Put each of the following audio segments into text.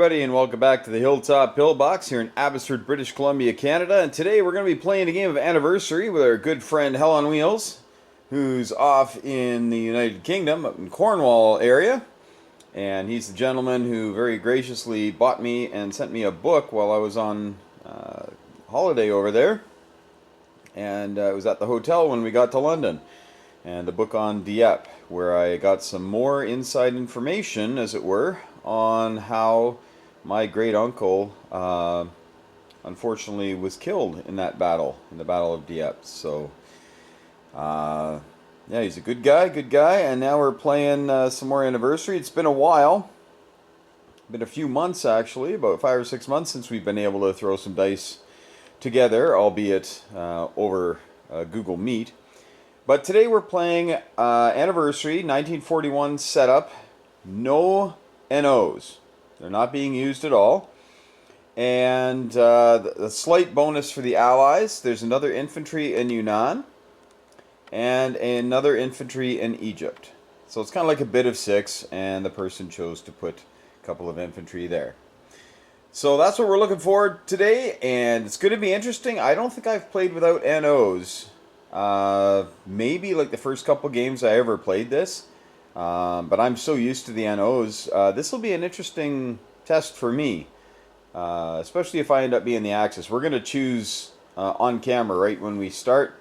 everybody, and welcome back to the Hilltop Pillbox here in Abbotsford, British Columbia, Canada. And today we're going to be playing a game of Anniversary with our good friend Hell on Wheels, who's off in the United Kingdom, up in Cornwall area. And he's the gentleman who very graciously bought me and sent me a book while I was on holiday over there. And it was at the hotel when we got to London. And a book on Dieppe, where I got some more inside information, as it were, on how my great uncle unfortunately was killed in that battle, in the Battle of Dieppe. So yeah, he's a good guy, and now we're playing some more Anniversary. It's been a while, been a few months actually, about 5 or 6 months since we've been able to throw some dice together, albeit over Google Meet. But today we're playing Anniversary 1941 setup. No NOs. They're not being used at all. And the slight bonus for the Allies, there's another infantry in Yunnan and another infantry in Egypt. So it's kind of like a bit of 6, and the person chose to put a couple of infantry there. So that's what we're looking for today, and it's going to be interesting. I don't think I've played without NOs. Maybe like the first couple games I ever played this, but I'm so used to the NOs. This will be an interesting test for me, especially if I end up being the Axis. We're going to choose on camera right when we start,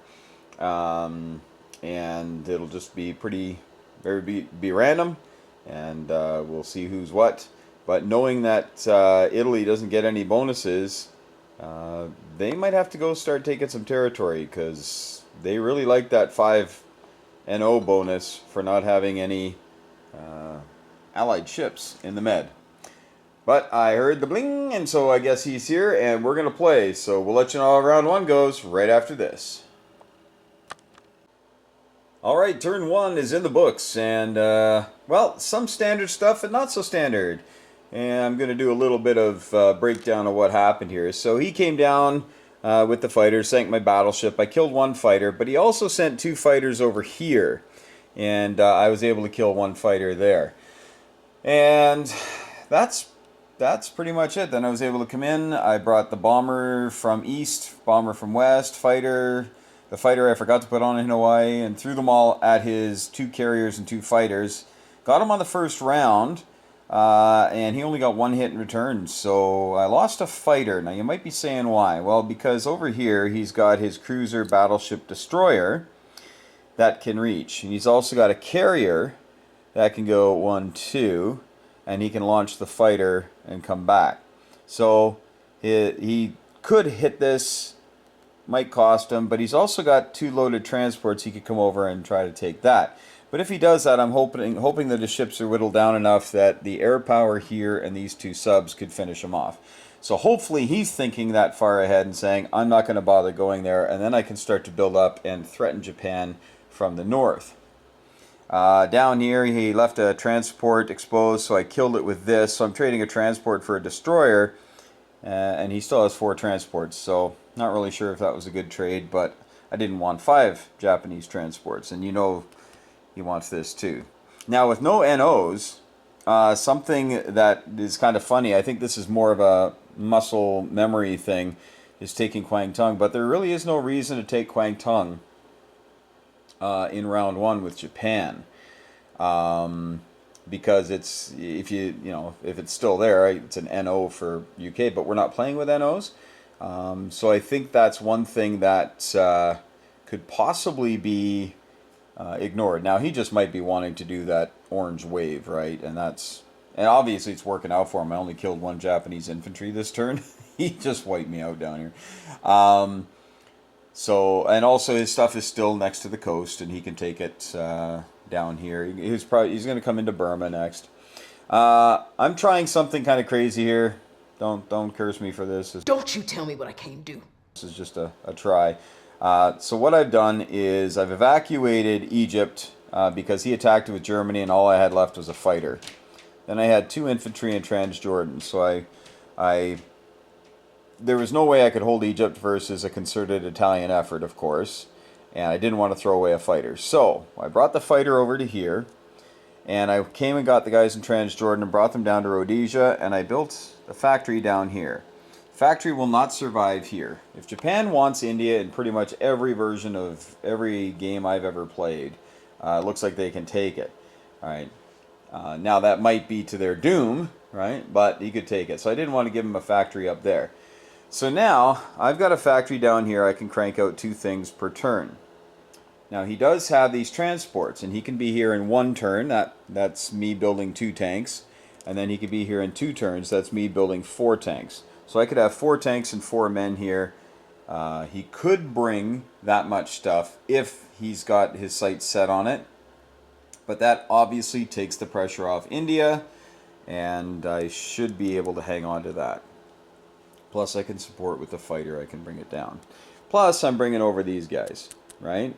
and it'll just be be random, and we'll see who's what. But knowing that Italy doesn't get any bonuses, they might have to go start taking some territory, because they really like that 5 NO bonus for not having any Allied ships in the Med. But I heard the bling, and so I guess he's here, and we're going to play. So we'll let you know how round 1 goes right after this. Alright, turn 1 is in the books, and well, some standard stuff and not so standard. And I'm going to do a little bit of breakdown of what happened here. So he came down with the fighters, sank my battleship. I killed 1 fighter, but he also sent 2 fighters over here, and I was able to kill 1 fighter there. And that's pretty much it. Then I was able to come in. I brought the bomber from east, bomber from west, fighter. The fighter I forgot to put on in Hawaii, and threw them all at his 2 carriers and 2 fighters. Got him on the first round. And he only got 1 hit in return, so I lost a fighter. Now you might be saying why. Well, because over here he's got his cruiser battleship destroyer that can reach. And he's also got a carrier that can go 1, 2, and he can launch the fighter and come back. So he could hit this, might cost him, but he's also got 2 loaded transports. He could come over and try to take that. But if he does that, I'm hoping that his ships are whittled down enough that the air power here and these 2 subs could finish him off. So hopefully he's thinking that far ahead and saying, I'm not going to bother going there, and then I can start to build up and threaten Japan from the north. Down here, he left a transport exposed, so I killed it with this. So I'm trading a transport for a destroyer, and he still has 4 transports. So not really sure if that was a good trade, but I didn't want 5 Japanese transports, and you know he wants this too. Now with no NOs, something that is kind of funny, I think this is more of a muscle memory thing, is taking Kwangtung, but there really is no reason to take Kwangtung in round 1 with Japan, because it's if it's still there, right, it's an NO for UK, but we're not playing with NOs, so I think that's one thing that could possibly be ignored. Now he just might be wanting to do that orange wave, right? And obviously it's working out for him. I only killed 1 Japanese infantry this turn. He just wiped me out down here. So, and also his stuff is still next to the coast, and he can take it down here. He's going to come into Burma next. I'm trying something kind of crazy here. Don't curse me for this. Don't you tell me what I came to do. This is just a try. So what I've done is I've evacuated Egypt because he attacked it with Germany, and all I had left was a fighter. Then I had 2 infantry in Transjordan, so there was no way I could hold Egypt versus a concerted Italian effort, of course, and I didn't want to throw away a fighter. So I brought the fighter over to here, And I came and got the guys in Transjordan and brought them down to Rhodesia, and I built a factory down here. Factory will not survive here. If Japan wants India in pretty much every version of every game I've ever played, it looks like they can take it. All right. Now that might be to their doom, right? But he could take it. So I didn't want to give him a factory up there. So now I've got a factory down here. I can crank out 2 things per turn. Now he does have these transports, and he can be here in 1 turn. That's me building 2 tanks. And then he could be here in 2 turns. That's me building 4 tanks. So I could have 4 tanks and 4 men here. He could bring that much stuff if he's got his sights set on it. But that obviously takes the pressure off India, and I should be able to hang on to that. Plus I can support with the fighter, I can bring it down. Plus I'm bringing over these guys, right?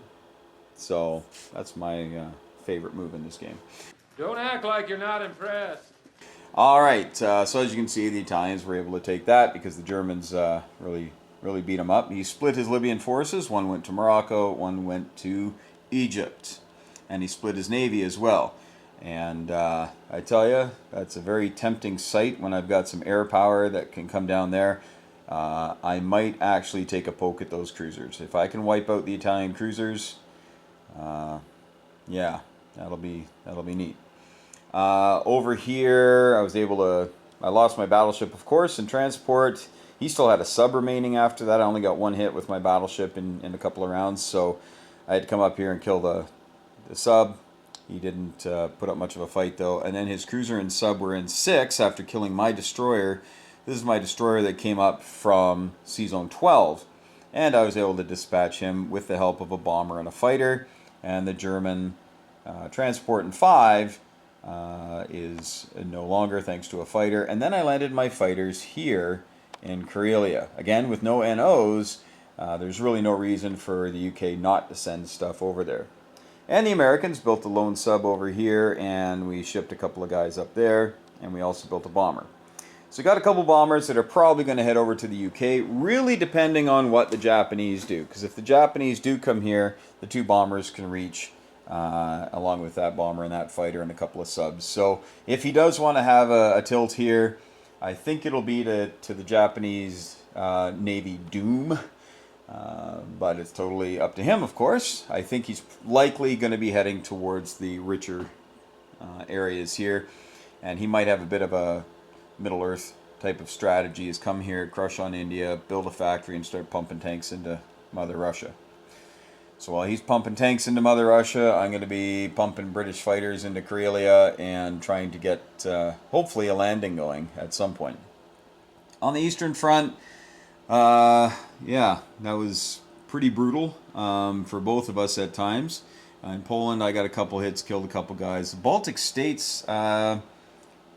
So that's my favorite move in this game. Don't act like you're not impressed. Alright, so as you can see, the Italians were able to take that because the Germans really beat him up. He split his Libyan forces. 1 went to Morocco, 1 went to Egypt. And he split his navy as well. And I tell you, that's a very tempting sight when I've got some air power that can come down there. I might actually take a poke at those cruisers. If I can wipe out the Italian cruisers, yeah, that'll be neat. Over here, I lost my battleship, of course, in transport. He still had a sub remaining after that. I only got 1 hit with my battleship in a couple of rounds, so I had to come up here and kill the sub. He didn't put up much of a fight, though. And then his cruiser and sub were in 6 after killing my destroyer. This is my destroyer that came up from Sea Zone 12. And I was able to dispatch him with the help of a bomber and a fighter. And the German transport in 5 is no longer, thanks to a fighter. And then I landed my fighters here in Karelia. Again, with no NOs, there's really no reason for the UK not to send stuff over there. And the Americans built a lone sub over here, and we shipped a couple of guys up there, and we also built a bomber. So we got a couple bombers that are probably going to head over to the UK, really depending on what the Japanese do. Because if the Japanese do come here, the 2 bombers can reach, along with that bomber and that fighter and a couple of subs. So if he does want to have a tilt here, I think it'll be to the Japanese Navy doom. But it's totally up to him, of course. I think he's likely going to be heading towards the richer areas here. And he might have a bit of a Middle-earth type of strategy, is come here, crush on India, build a factory, and start pumping tanks into Mother Russia. So while he's pumping tanks into Mother Russia, I'm going to be pumping British fighters into Karelia and trying to get, hopefully, a landing going at some point. On the Eastern Front, yeah, that was pretty brutal for both of us at times. In Poland, I got a couple hits, killed a couple guys. The Baltic States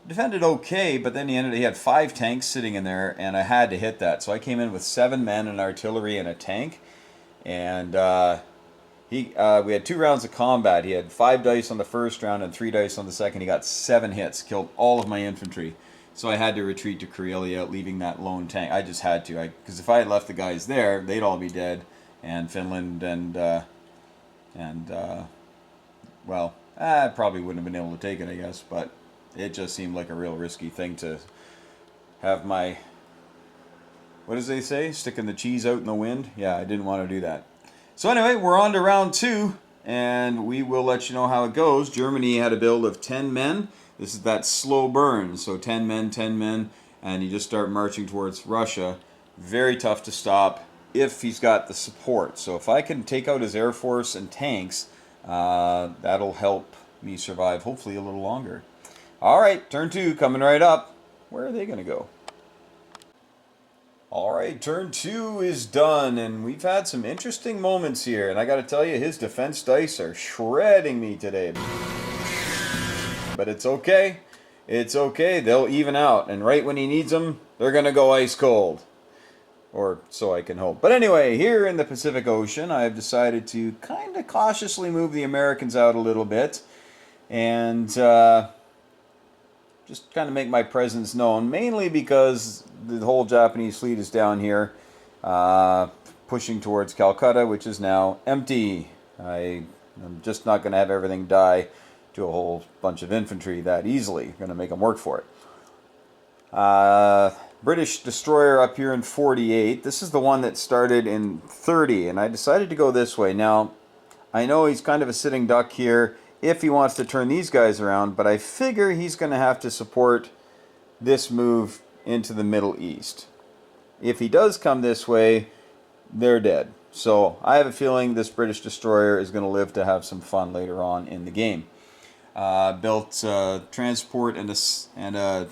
defended okay, but then he had 5 tanks sitting in there, and I had to hit that. So I came in with 7 men, an artillery, and a tank. And we had 2 rounds of combat. He had 5 dice on the first round and 3 dice on the second. He got 7 hits, killed all of my infantry. So I had to retreat to Karelia, leaving that lone tank. I just had to, because if I had left the guys there, they'd all be dead. And Finland well, I probably wouldn't have been able to take it, I guess. But it just seemed like a real risky thing to have my, what does they say? Sticking the cheese out in the wind? Yeah, I didn't want to do that. So anyway, we're on to round 2, and we will let you know how it goes. Germany had a build of 10 men. This is that slow burn, so 10 men, and you just start marching towards Russia. Very tough to stop if he's got the support. So if I can take out his air force and tanks, that'll help me survive, hopefully, a little longer. All right, turn 2 coming right up. Where are they going to go? All right, turn 2 is done, and we've had some interesting moments here. And I got to tell you, his defense dice are shredding me today. But it's okay. It's okay. They'll even out. And right when he needs them, they're going to go ice cold. Or so I can hope. But anyway, here in the Pacific Ocean, I've decided to kind of cautiously move the Americans out a little bit. And just kind of make my presence known. Mainly because the whole Japanese fleet is down here. Pushing towards Calcutta, which is now empty. I'm just not going to have everything die to a whole bunch of infantry that easily. Going to make them work for it. British destroyer up here in 48. This is the one that started in 30, and I decided to go this way. Now, I know he's kind of a sitting duck here if he wants to turn these guys around, but I figure he's going to have to support this move into the Middle East. If he does come this way, they're dead. So I have a feeling this British destroyer is going to live to have some fun later on in the game. Built transport and a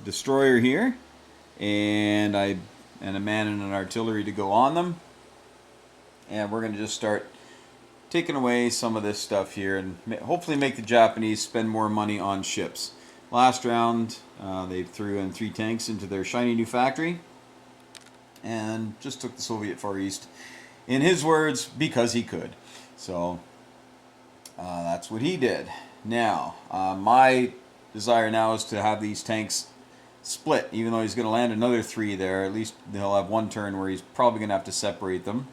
destroyer here, and a man and an artillery to go on them. And we're going to just start taking away some of this stuff here and hopefully make the Japanese spend more money on ships. Last round, they threw in 3 tanks into their shiny new factory and just took the Soviet Far East, in his words, because he could. So that's what he did. Now, my desire now is to have these tanks split. Even though he's going to land another 3 there, at least he'll have one turn where he's probably going to have to separate them.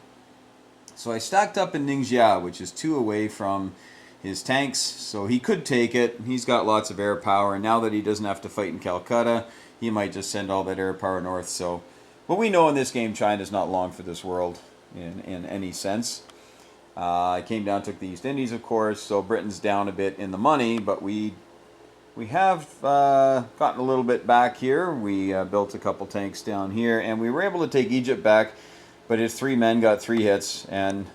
So I stacked up in Ningxia, which is 2 away from his tanks, so he could take it. He's got lots of air power, and now that he doesn't have to fight in Calcutta, he might just send all that air power north. So, but we know in this game China's not long for this world in any sense. I came down, took the East Indies, of course, so Britain's down a bit in the money, but we have gotten a little bit back here. We built a couple tanks down here, and we were able to take Egypt back, but his 3 men got 3 hits and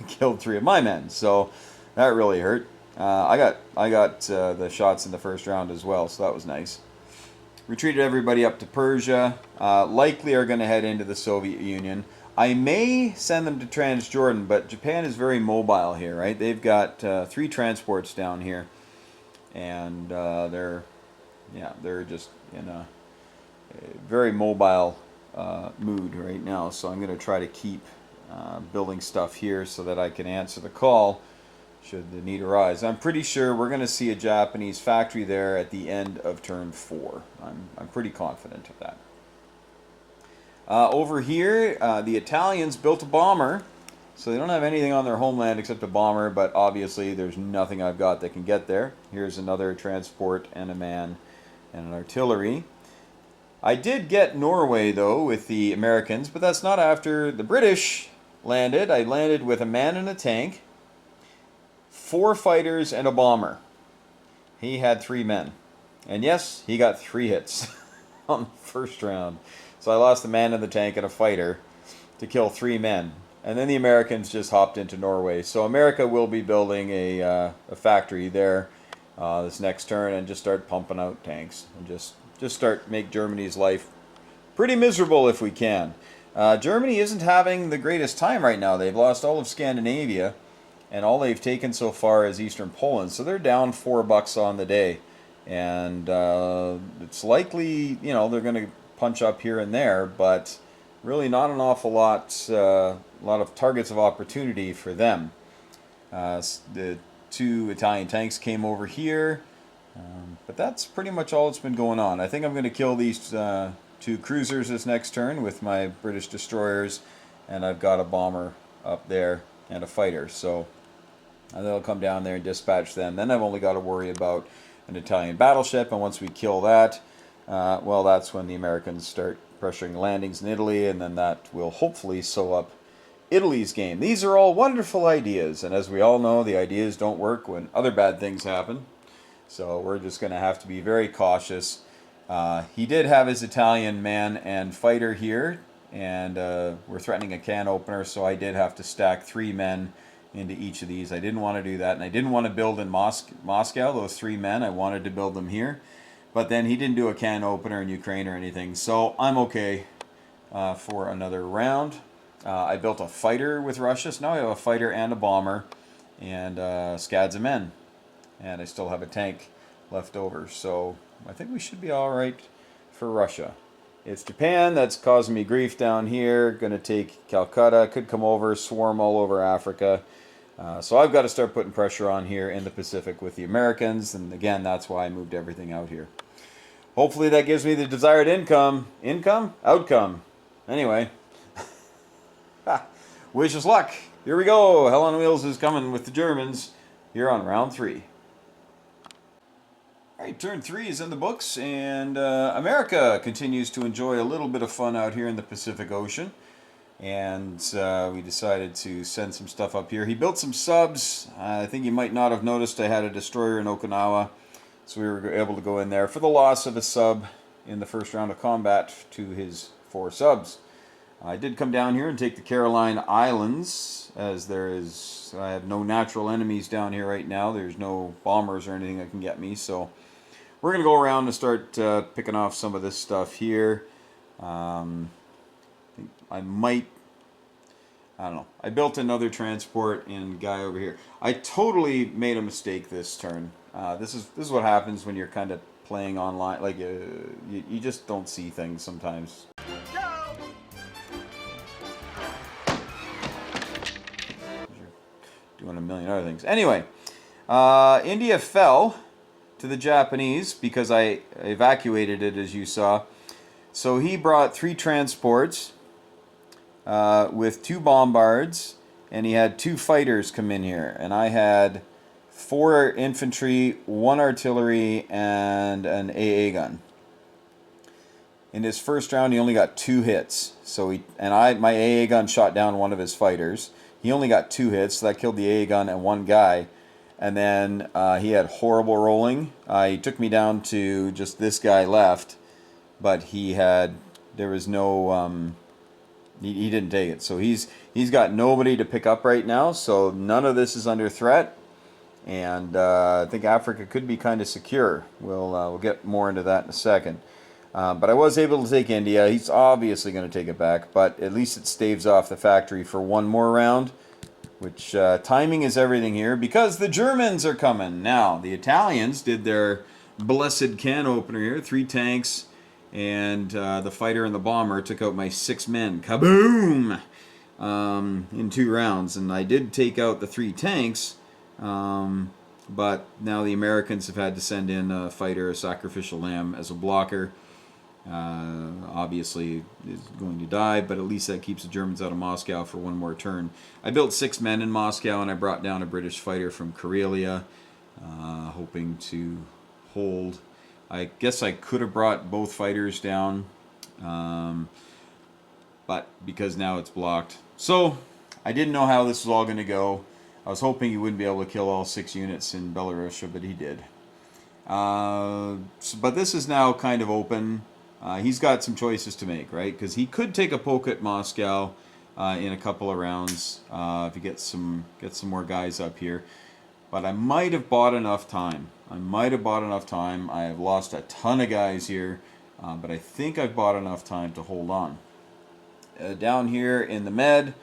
killed 3 of my men, so that really hurt. I got the shots in the first round as well, so that was nice. Retreated everybody up to Persia. Likely are going to head into the Soviet Union. I may send them to Transjordan, but Japan is very mobile here, right? They've got 3 transports down here, and they're just in a very mobile mood right now. So I'm going to try to keep building stuff here so that I can answer the call should the need arise. I'm pretty sure we're going to see a Japanese factory there at the end of turn 4. I'm pretty confident of that. Over here, the Italians built a bomber, so they don't have anything on their homeland except a bomber, but obviously there's nothing I've got that can get there. Here's another transport and a man and an artillery. I did get Norway, though, with the Americans, but that's not after the British landed. I landed with a man and a tank, 4 fighters, and a bomber. He had 3 men. And yes, he got 3 hits on the first round. So I lost the man and the tank and a fighter to kill 3 men. And then the Americans just hopped into Norway. So America will be building a factory there this next turn and just start pumping out tanks. And just start make Germany's life pretty miserable if we can. Germany isn't having the greatest time right now. They've lost all of Scandinavia, and all they've taken so far is Eastern Poland. So they're down $4 on the day. And it's likely, you know, they're going to punch up here and there, but really not an awful lot, a lot of targets of opportunity for them. The 2 Italian tanks came over here, but that's pretty much all that's been going on. I think I'm going to kill these 2 cruisers this next turn with my British destroyers, and I've got a bomber up there and a fighter, so they'll come down there and dispatch them. Then I've only got to worry about an Italian battleship, and once we kill that, well, that's when the Americans start pressuring landings in Italy, and then that will hopefully sew up Italy's game. These are all wonderful ideas, and as we all know, the ideas don't work when other bad things happen. So we're just going to have to be very cautious. He did have his Italian man and fighter here, and we're threatening a can opener, so I did have to stack 3 men into each of these. I didn't want to do that, and I didn't want to build in Moscow, those 3 men. I wanted to build them here. But then he didn't do a can opener in Ukraine or anything, so I'm okay for another round. I built a fighter with Russia, so now I have a fighter and a bomber, and scads of men. And I still have a tank left over, so I think we should be alright for Russia. It's Japan that's causing me grief down here, going to take Calcutta, could come over, swarm all over Africa. So I've got to start putting pressure on here in the Pacific with the Americans, and again, that's why I moved everything out here. Hopefully that gives me the desired income. Income? Outcome. Anyway. Wish us luck. Here we go. Hell on Wheels is coming with the Germans here on round 3. Alright, turn 3 is in the books, and America continues to enjoy a little bit of fun out here in the Pacific Ocean. And we decided to send some stuff up here. He built some subs. I think you might not have noticed I had a destroyer in Okinawa, so we were able to go in there for the loss of a sub in the first round of combat to his 4 subs. I did come down here and take the Caroline Islands, as I have no natural enemies down here right now. There's no bombers or anything that can get me, so we're going to go around and start picking off some of this stuff here. I don't know. I built another transport and guy over here. I totally made a mistake this turn. This is what happens when you're kind of playing online. Like you just don't see things sometimes. Doing a million other things. Anyway, India fell to the Japanese because I evacuated it, as you saw. So he brought 3 transports with 2 bombards, and he had 2 fighters come in here, and I had 4 infantry, 1 artillery, and an AA gun. In his first round, he only got 2 hits. So my AA gun shot down one of his fighters. He only got 2 hits, so that killed the AA gun and 1 guy. And then he had horrible rolling. He took me down to just this guy left, but there was no, he didn't take it. So he's got nobody to pick up right now, so none of this is under threat. And I think Africa could be kind of secure. We'll get more into that in a second. But I was able to take India. He's obviously going to take it back, but at least it staves off the factory for 1 more round. Which timing is everything here, because the Germans are coming. Now, the Italians did their blessed can opener here. 3 tanks, and the fighter and the bomber took out my 6 men. Kaboom! In 2 rounds. And I did take out the 3 tanks, but now the Americans have had to send in a fighter, a sacrificial lamb, as a blocker. Obviously is going to die, but at least that keeps the Germans out of Moscow for 1 more turn. I built 6 men in Moscow, and I brought down a British fighter from Karelia, hoping to hold. I guess I could have brought both fighters down, but because now it's blocked. So I didn't know how this was all going to go. I was hoping he wouldn't be able to kill all 6 units in Belarusia, but he did. But this is now kind of open. He's got some choices to make, right? Because he could take a poke at Moscow in a couple of rounds if he gets some more guys up here. But I might have bought enough time. I have lost a ton of guys here, but I think I've bought enough time to hold on. Down here in the Med,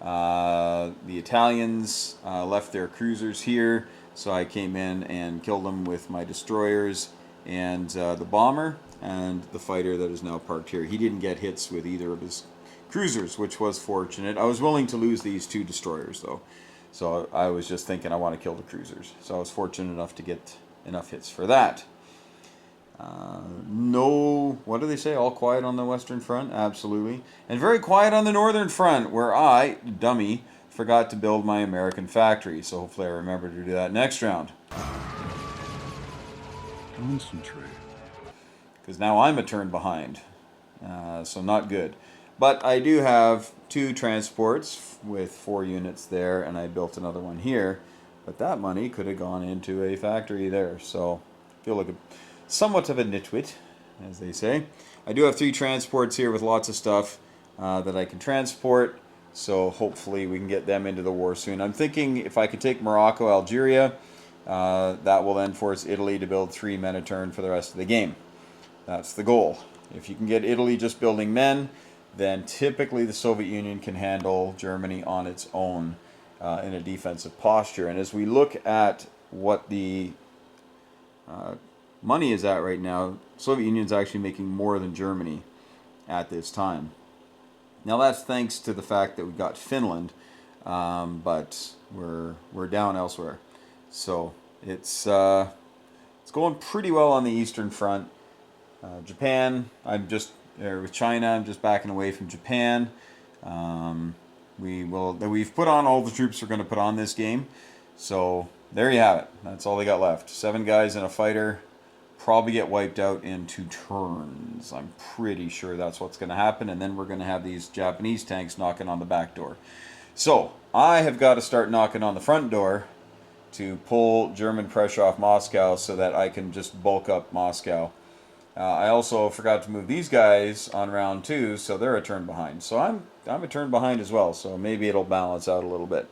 the Italians left their cruisers here, so I came in and killed them with my destroyers and the bomber and the fighter that is now parked here. He didn't get hits with either of his cruisers, which was fortunate. I was willing to lose these 2 destroyers, though. So I was just thinking I want to kill the cruisers. So I was fortunate enough to get enough hits for that. No, what do they say? All quiet on the Western Front? Absolutely. And very quiet on the Northern Front, where I, dummy, forgot to build my American factory. So hopefully I remember to do that next round. Concentrate. Because now I'm a turn behind. So not good. But I do have 2 transports with 4 units there, and I built another one here. But that money could have gone into a factory there. So I feel like somewhat of a nitwit, as they say. I do have 3 transports here with lots of stuff that I can transport. So hopefully we can get them into the war soon. I'm thinking if I could take Morocco, Algeria, that will then force Italy to build 3 men a turn for the rest of the game. That's the goal. If you can get Italy just building men, then typically the Soviet Union can handle Germany on its own in a defensive posture. And as we look at what the money is at right now, Soviet Union is actually making more than Germany at this time. Now that's thanks to the fact that we got Finland, but we're down elsewhere. So it's going pretty well on the Eastern Front. Japan, with China, I'm just backing away from Japan. We've put on all the troops we're going to put on this game. So there you have it. That's all they got left. 7 guys and a fighter. probably get wiped out in 2 turns. I'm pretty sure that's what's going to happen, and then we're going to have these Japanese tanks knocking on the back door. So I have got to start knocking on the front door to pull German pressure off Moscow so that I can just bulk up Moscow. I also forgot to move these guys on round 2, so they're a turn behind. So I'm a turn behind as well, so maybe it'll balance out a little bit.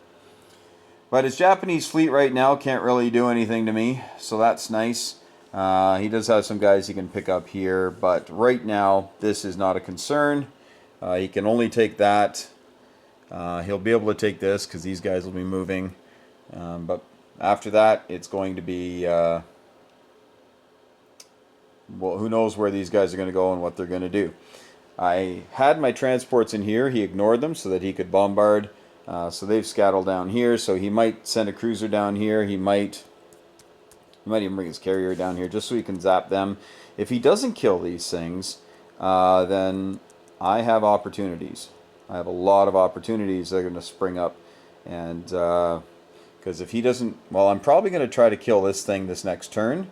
But his Japanese fleet right now can't really do anything to me, so that's nice. He does have some guys he can pick up here, but right now this is not a concern. He can only take that. He'll be able to take this because these guys will be moving. But after that, it's going to be... well, who knows where these guys are going to go and what they're going to do. I had my transports in here. He ignored them so that he could bombard. So they've scattled down here. So he might send a cruiser down here. He might even bring his carrier down here just so he can zap them. If he doesn't kill these things, then I have opportunities. I have a lot of opportunities that are going to spring up. And because if he doesn't... Well, I'm probably going to try to kill this thing this next turn.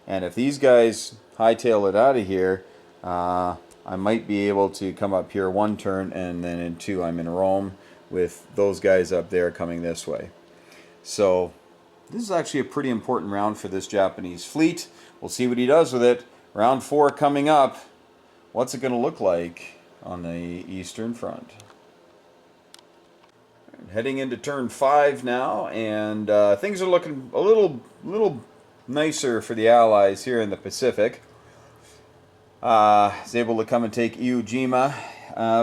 And if these guys hightail it out of here, I might be able to come up here 1 turn, and then in 2 I'm in Rome with those guys up there coming this way. So this is actually a pretty important round for this Japanese fleet. We'll see what he does with it. Round 4 coming up. What's it going to look like on the Eastern Front? Heading into turn 5 now, and things are looking a little nicer for the Allies here in the Pacific. Was able to come and take Iwo Jima,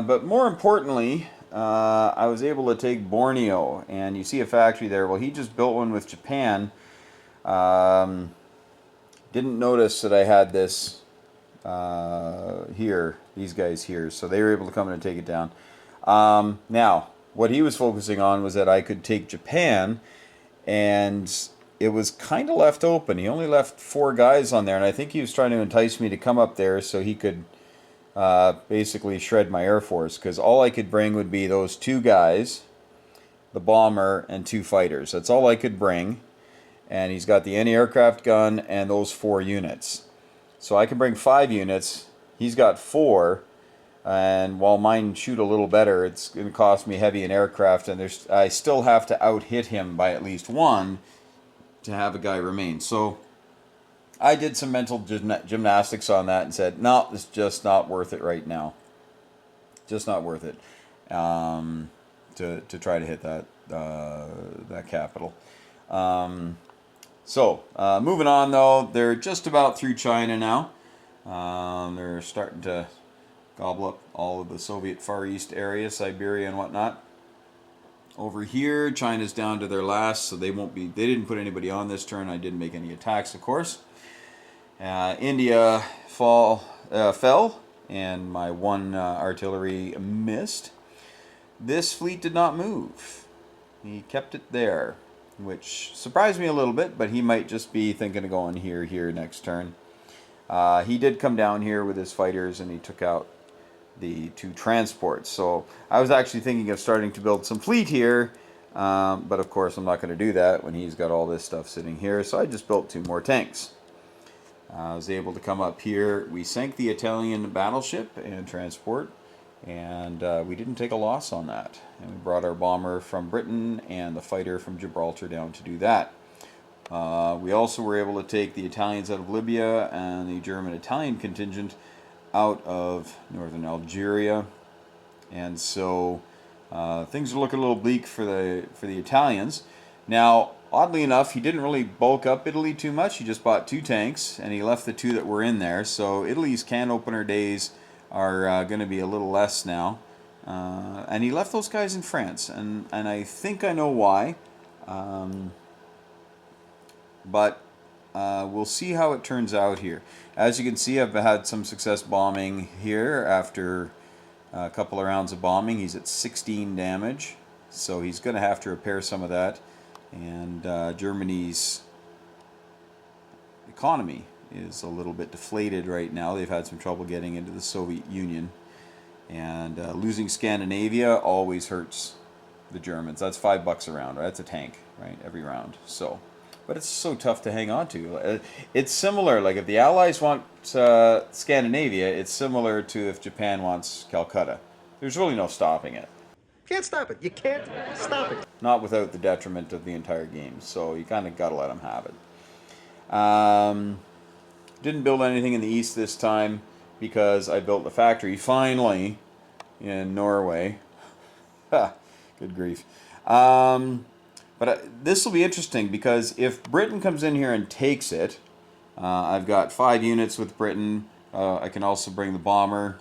but more importantly, I was able to take Borneo, and you see a factory there. Well, he just built one with Japan. Didn't notice that I had this here, these guys here, so they were able to come in and take it down. Now, what he was focusing on was that I could take Japan, and it was kind of left open. He only left 4 guys on there, and I think he was trying to entice me to come up there so he could basically shred my Air Force, because all I could bring would be those 2 guys, the bomber, and 2 fighters. That's all I could bring. And he's got the anti-aircraft gun and those 4 units. So I can bring 5 units. He's got 4. And while mine shoot a little better, it's going to cost me heavy in aircraft, and I still have to out-hit him by at least 1 to have a guy remain. So I did some mental gymnastics on that and said, no, it's just not worth it right now. Just not worth it to try to hit that capital. So moving on though, they're just about through China now. They're starting to gobble up all of the Soviet Far East area, Siberia and whatnot. Over here, China's down to their last, so they didn't put anybody on this turn. I didn't make any attacks, of course. India fell, and my 1 artillery missed. This fleet did not move. He kept it there, which surprised me a little bit, but he might just be thinking of going here next turn. He did come down here with his fighters, and he took out the 2 transports. So I was actually thinking of starting to build some fleet here, but of course I'm not going to do that when he's got all this stuff sitting here. So I just built 2 more tanks. I was able to come up here. We sank the Italian battleship and transport, and we didn't take a loss on that. And we brought our bomber from Britain and the fighter from Gibraltar down to do that. We also were able to take the Italians out of Libya and the German-Italian contingent out of northern Algeria. And so things are looking a little bleak for the Italians. Now, oddly enough, he didn't really bulk up Italy too much. He just bought 2 tanks, and he left the 2 that were in there. So Italy's can opener days are going to be a little less now. And he left those guys in France, and I think I know why. But we'll see how it turns out here. As you can see, I've had some success bombing here after a couple of rounds of bombing. He's at 16 damage, so he's going to have to repair some of that. And Germany's economy is a little bit deflated right now. They've had some trouble getting into the Soviet Union. And losing Scandinavia always hurts the Germans. That's $5 a round, right? That's a tank, right? Every round. So but it's so tough to hang on to. It's similar, like if the Allies want Scandinavia, it's similar to if Japan wants Calcutta. There's really no stopping it. Can't stop it. You can't stop it. Not without the detriment of the entire game, so you kind of got to let them have it. Didn't build anything in the east this time because I built a factory finally in Norway. Ha, good grief. But this will be interesting because if Britain comes in here and takes it, I've got 5 units with Britain. I can also bring the bomber.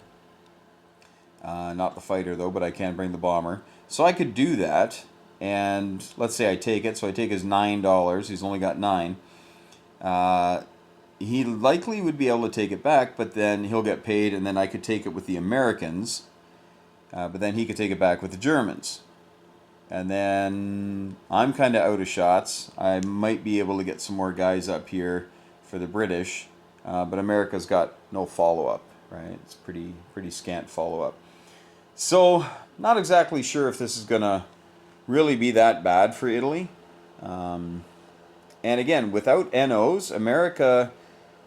Not the fighter though, but I can bring the bomber. So I could do that, and let's say I take it. So I take his $9. He's only got 9. He likely would be able to take it back, but then he'll get paid, and then I could take it with the Americans. But then he could take it back with the Germans. And then I'm kind of out of shots. I might be able to get some more guys up here for the British, but America's got no follow-up, right? It's pretty scant follow-up. So, not exactly sure if this is going to really be that bad for Italy. And again, without NOs, America,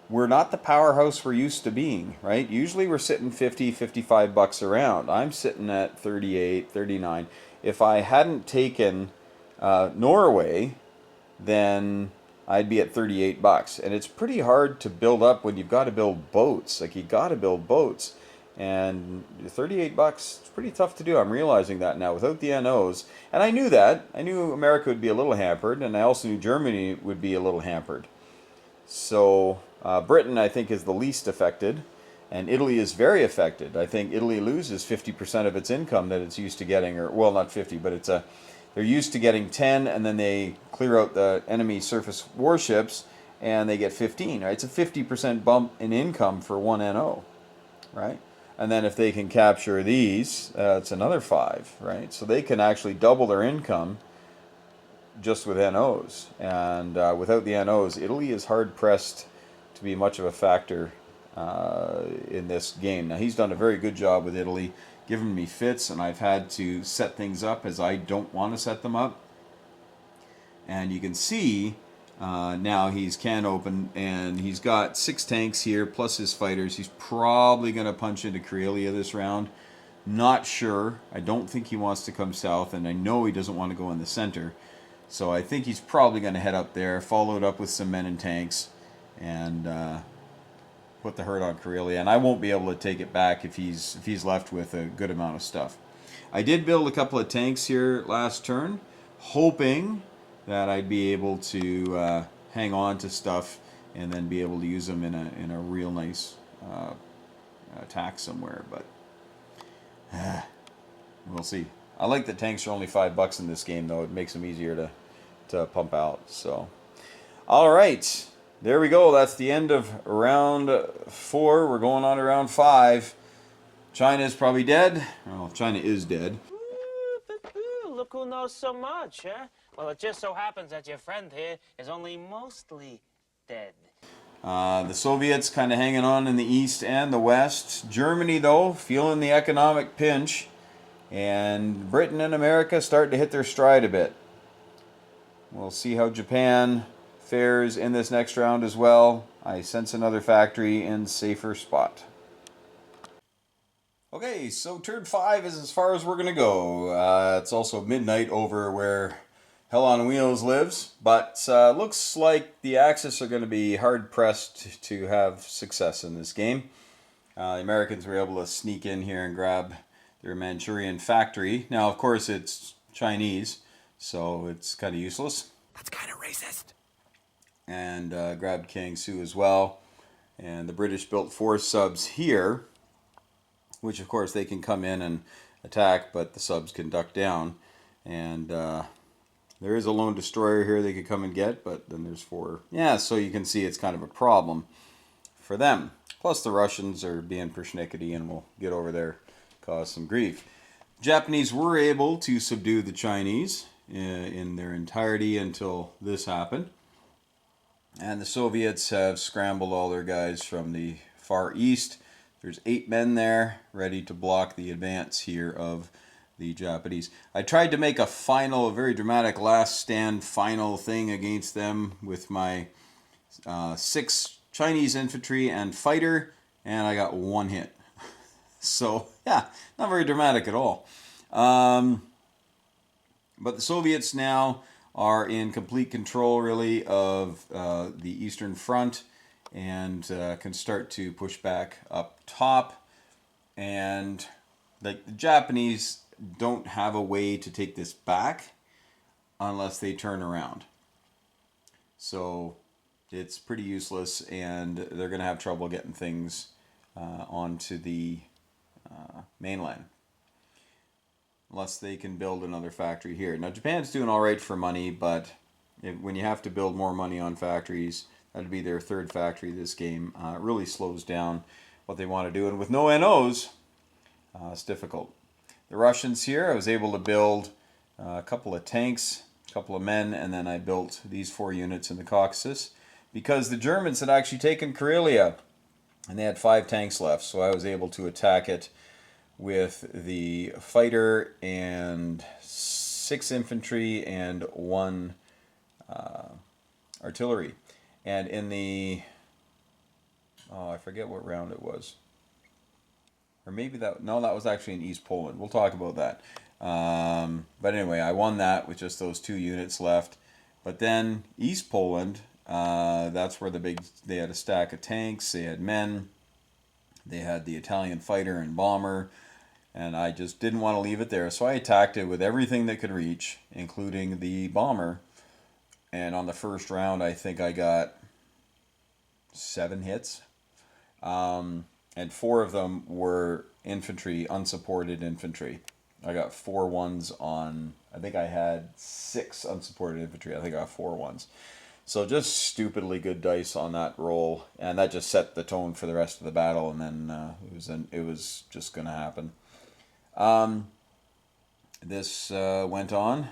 we're not the powerhouse we're used to being, right? Usually we're sitting 50, 55 bucks around. I'm sitting at 38, 39. If I hadn't taken Norway, then I'd be at 38 bucks. And it's pretty hard to build up when you've got to build boats. Like, you got to build boats. And 38 bucks, it's pretty tough to do. I'm realizing that now without the NOs. And I knew that. I knew America would be a little hampered, and I also knew Germany would be a little hampered. So Britain, I think, is the least affected, and Italy is very affected. I think Italy loses 50% of its income that it's used to getting, or well, not 50, but they're used to getting 10, and then they clear out the enemy surface warships, and they get 15. Right? It's a 50% bump in income for one NO, right? And then if they can capture these, it's another 5, right? So they can actually double their income just with NOs. And without the NOs, Italy is hard-pressed to be much of a factor in this game. Now, he's done a very good job with Italy, giving me fits, and I've had to set things up as I don't want to set them up. And you can see now he's can open, and he's got 6 tanks here, plus his fighters. He's probably going to punch into Karelia this round. Not sure. I don't think he wants to come south, and I know he doesn't want to go in the center. So I think he's probably going to head up there, follow it up with some men and tanks, and put the hurt on Karelia. And I won't be able to take it back if he's left with a good amount of stuff. I did build a couple of tanks here last turn, hoping that I'd be able to hang on to stuff and then be able to use them in a real nice attack somewhere. But we'll see. I like that tanks are only $5 in this game, though. It makes them easier to pump out. So, all right, there we go. That's the end of round 4. We're going on to round 5. China is probably dead. Well, China is dead. Look who knows so much, huh? Well, it just so happens that your friend here is only mostly dead. The Soviets kind of hanging on in the east and the west. Germany, though, feeling the economic pinch. And Britain and America starting to hit their stride a bit. We'll see how Japan fares in this next round as well. I sense another factory in safer spot. Okay, so turn 5 is as far as we're going to go. It's also midnight over where Hell on Wheels lives, but looks like the Axis are going to be hard-pressed to have success in this game. The Americans were able to sneak in here and grab their Manchurian factory. Now, of course, it's Chinese, so it's kind of useless. That's kind of racist. And grabbed Kiangsu as well. And the British built 4 subs here, which, of course, they can come in and attack, but the subs can duck down. And there is a lone destroyer here they could come and get, but then there's 4. Yeah, so you can see it's kind of a problem for them. Plus, the Russians are being persnickety and will get over there, cause some grief. Japanese were able to subdue the Chinese in their entirety until this happened. And the Soviets have scrambled all their guys from the far east. There's 8 men there ready to block the advance here of the Japanese. I tried to make a very dramatic last stand final thing against them with my 6 Chinese infantry and fighter, and I got 1 hit. So, yeah, not very dramatic at all. But the Soviets now are in complete control, really, of the Eastern Front, and can start to push back up top. And the Japanese don't have a way to take this back unless they turn around. So it's pretty useless, and they're going to have trouble getting things onto the mainland unless they can build another factory here. Now, Japan's doing all right for money, but when you have to build more money on factories, that'd be their 3rd factory this game. It really slows down what they want to do, and with no NOs, it's difficult. The Russians here, I was able to build a couple of tanks, a couple of men, and then I built these 4 units in the Caucasus because the Germans had actually taken Karelia, and they had 5 tanks left, so I was able to attack it with the fighter and 6 infantry and 1 artillery. And in the, I forget what round it was. Or maybe that was actually in East Poland. We'll talk about that. But anyway, I won that with just those 2 units left. But then East Poland, that's where they had a stack of tanks, they had men, they had the Italian fighter and bomber, and I just didn't want to leave it there. So I attacked it with everything that could reach, including the bomber. And on the first round, I think I got 7 hits. And 4 of them were infantry, unsupported infantry. I got 4 ones on, I think I had 6 unsupported infantry. I think I got 4 ones. So just stupidly good dice on that roll. And that just set the tone for the rest of the battle. And then it was just going to happen. This went on.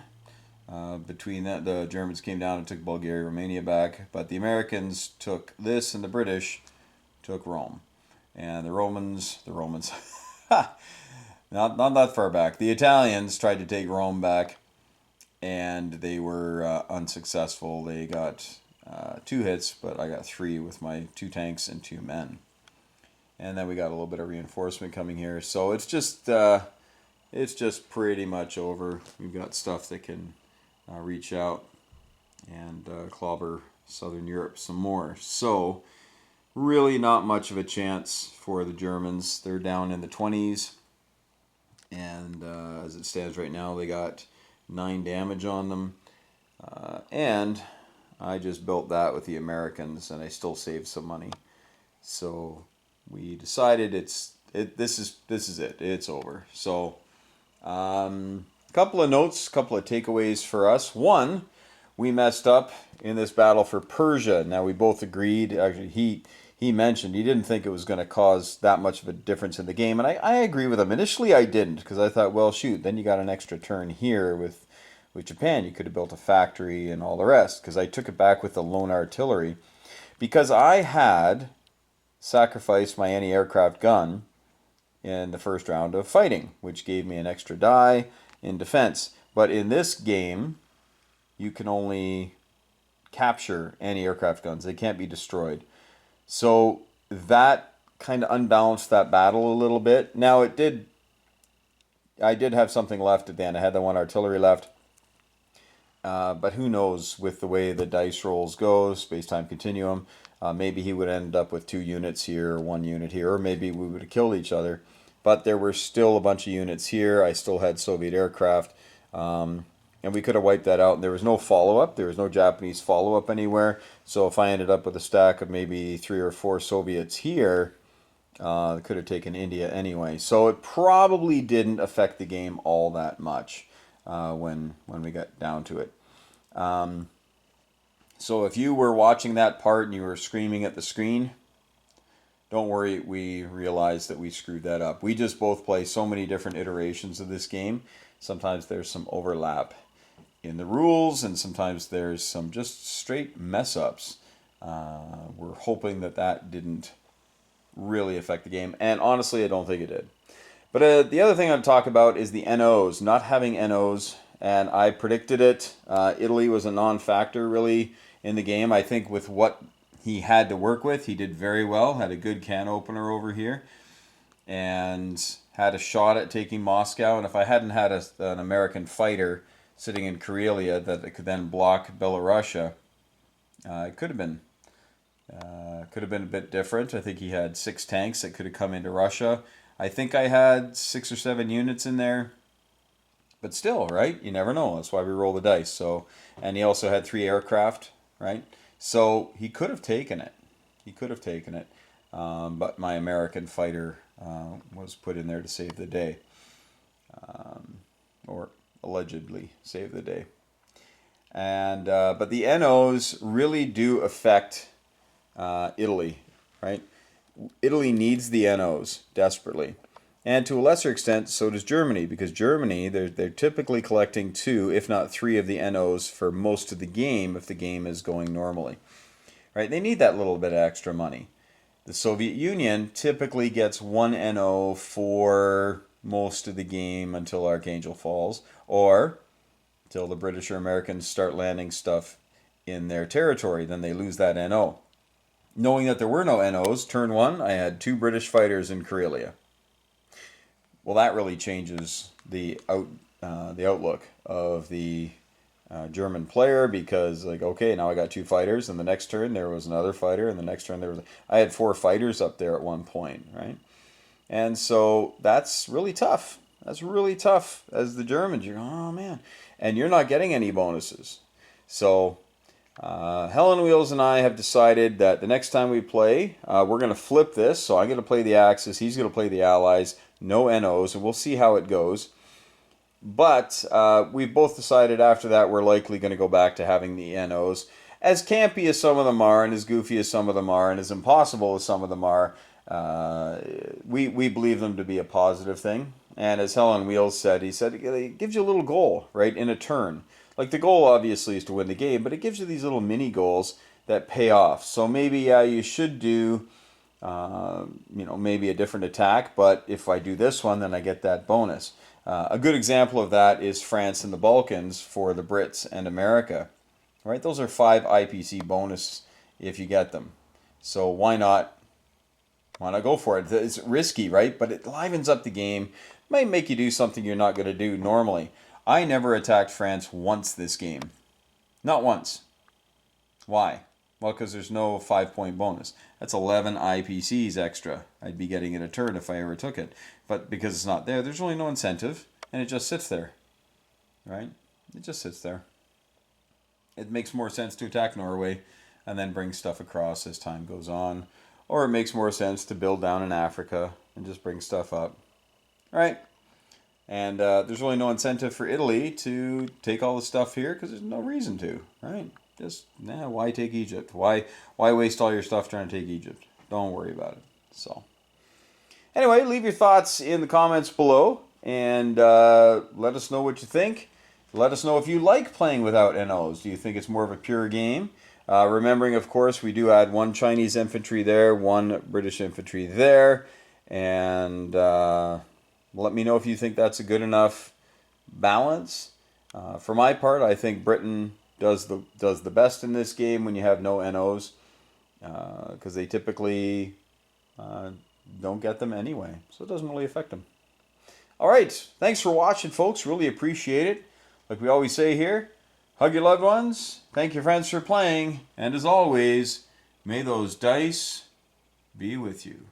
Between that, the Germans came down and took Bulgaria, Romania back. But the Americans took this, and the British took Rome. And the Romans, not that far back. The Italians tried to take Rome back, and they were unsuccessful. They got 2 hits, but I got 3 with my 2 tanks and 2 men. And then we got a little bit of reinforcement coming here. So it's just pretty much over. We've got stuff that can reach out and clobber Southern Europe some more. So really not much of a chance for the Germans. They're down in the 20s, and as it stands right now, they got 9 damage on them. And I just built that with the Americans, and I still saved some money. So we decided this is it. It's over. So couple of notes, couple of takeaways for us. One, we messed up in this battle for Persia. Now we both agreed. Actually, he mentioned he didn't think it was going to cause that much of a difference in the game, and I agree with him. Initially, I didn't, because I thought, well, shoot, then you got an extra turn here with Japan. You could have built a factory and all the rest, because I took it back with the lone artillery, because I had sacrificed my anti-aircraft gun in the first round of fighting, which gave me an extra die in defense. But in this game, you can only capture anti-aircraft guns. They can't be destroyed. So that kind of unbalanced that battle a little bit. Now I did have something left at the end. I had the 1 artillery left. But who knows with the way the dice rolls go, space-time continuum. Maybe he would end up with 2 units here, or 1 unit here, or maybe we would have killed each other. But there were still a bunch of units here. I still had Soviet aircraft. And we could have wiped that out. There was no follow-up. There was no Japanese follow-up anywhere. So if I ended up with a stack of maybe 3 or 4 Soviets here, could have taken India anyway. So it probably didn't affect the game all that much when we got down to it. So if you were watching that part and you were screaming at the screen, don't worry, we realized that we screwed that up. We just both play so many different iterations of this game. Sometimes there's some overlap in the rules, and sometimes there's some just straight mess-ups. We're hoping that didn't really affect the game, and honestly, I don't think it did. But the other thing I'd talk about is the NOs, not having NOs, and I predicted it. Italy was a non-factor really in the game. I think with what he had to work with, he did very well. Had a good can opener over here, and had a shot at taking Moscow. And if I hadn't had an American fighter sitting in Karelia that could then block Belarusia, it could have been a bit different. I think he had 6 tanks that could have come into Russia. I think I had 6 or 7 units in there, but still, right? You never know. That's why we roll the dice. So, and he also had 3 aircraft, right? So he could have taken it. He could have taken it, but my American fighter was put in there to save the day, or allegedly save the day. And but the NOs really do affect Italy, right? Italy needs the NOs desperately, and to a lesser extent, so does Germany, because Germany they're typically collecting 2, if not 3, of the NOs for most of the game if the game is going normally, right? They need that little bit of extra money. The Soviet Union typically gets 1 NO for most of the game until Archangel falls, or till the British or Americans start landing stuff in their territory. Then they lose that NO. Knowing that there were no NOs, turn 1, I had 2 British fighters in Karelia. Well, that really changes the outlook of the German player, because like, okay, now I got 2 fighters, and the next turn there was another fighter, and the next turn I had 4 fighters up there at one point, right? And so that's really tough. That's really tough as the Germans. You're going, oh man, and you're not getting any bonuses. So Helen Wheels and I have decided that the next time we play, we're going to flip this. So I'm going to play the Axis, he's going to play the Allies, no NOs, and we'll see how it goes. But we've both decided after that we're likely going to go back to having the NOs. As campy as some of them are, and as goofy as some of them are, and as impossible as some of them are, we believe them to be a positive thing. And as Helen Wheels said, he said it gives you a little goal, right, in a turn. Like the goal obviously is to win the game, but it gives you these little mini goals that pay off. So maybe you should do, maybe a different attack, but if I do this one, then I get that bonus. A good example of that is France and the Balkans for the Brits and America, right? Those are 5 IPC bonus if you get them. So why not go for it? It's risky, right? But it livens up the game. Might make you do something you're not going to do normally. I never attacked France once this game. Not once. Why? Well, because there's no 5-point bonus. That's 11 IPCs extra. I'd be getting in a turn if I ever took it. But because it's not there, there's really no incentive. And it just sits there. Right? It just sits there. It makes more sense to attack Norway and then bring stuff across as time goes on. Or it makes more sense to build down in Africa and just bring stuff up. Right? And there's really no incentive for Italy to take all the stuff here because there's no reason to, right? Just, why take Egypt? Why waste all your stuff trying to take Egypt? Don't worry about it. So, anyway, leave your thoughts in the comments below and let us know what you think. Let us know if you like playing without NOs. Do you think it's more of a pure game? Remembering, of course, we do add 1 Chinese infantry there, 1 British infantry there, and let me know if you think that's a good enough balance. For my part, I think Britain does the best in this game when you have no NOs, because they typically don't get them anyway, so it doesn't really affect them. All right, thanks for watching, folks. Really appreciate it. Like we always say here, hug your loved ones, thank your friends for playing, and as always, may those dice be with you.